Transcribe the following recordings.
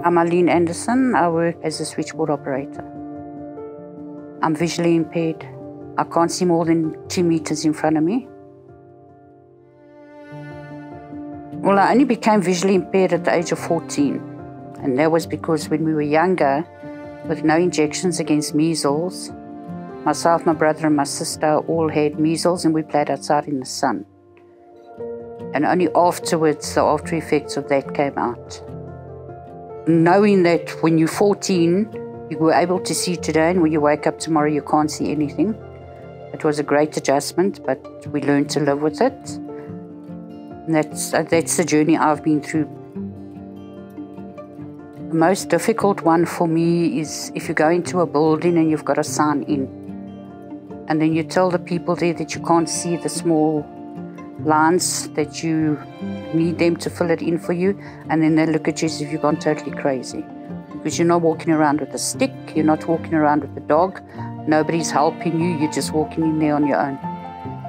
I'm Eileen Anderson. I work as a switchboard operator. I'm visually impaired. I can't see more than 2 meters in front of me. Well, I only became visually impaired at the age of 14. And that was because when we were younger, with no injections against measles, myself, my brother and my sister all had measles and we played outside in the sun. And only afterwards, the after effects of that came out. Knowing that when you're 14, you were able to see today, and when you wake up tomorrow, you can't see anything. It was a great adjustment, but we learned to live with it. And that's the journey I've been through. The most difficult one for me is if you go into a building and you've got to sign in. And then you tell the people there that you can't see the small lines, that you need them to fill it in for you, and then they look at you as if you've gone totally crazy. Because you're not walking around with a stick, you're not walking around with a dog, nobody's helping you, you're just walking in there on your own.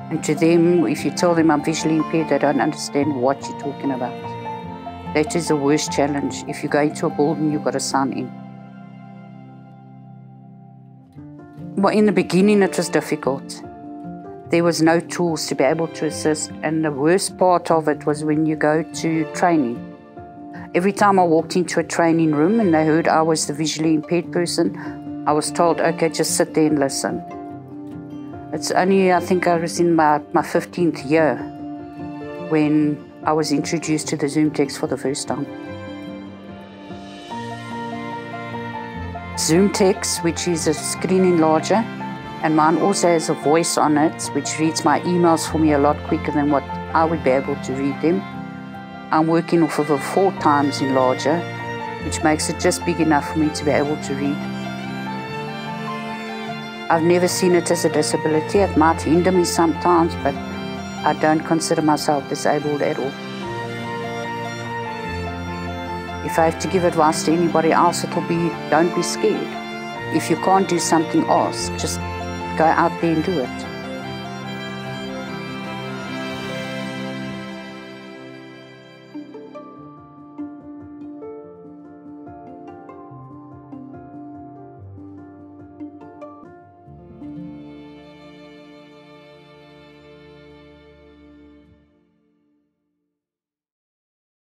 And to them, if you tell them I'm visually impaired, they don't understand what you're talking about. That is the worst challenge. If you go into a building, you've got to sign in. Well, in the beginning, it was difficult. There was no tools to be able to assist, and the worst part of it was when you go to training. Every time I walked into a training room and they heard I was the visually impaired person, I was told, okay, just sit there and listen. It's only, I think I was in my 15th year when I was introduced to the Zoom text for the first time. Zoom text, which is a screen enlarger, and mine also has a voice on it, which reads my emails for me a lot quicker than what I would be able to read them. I'm working off of a 4 times enlarger, which makes it just big enough for me to be able to read. I've never seen it as a disability. It might hinder me sometimes, but I don't consider myself disabled at all. If I have to give advice to anybody else, it'll be, don't be scared. If you can't do something, ask. Just go out there and do it.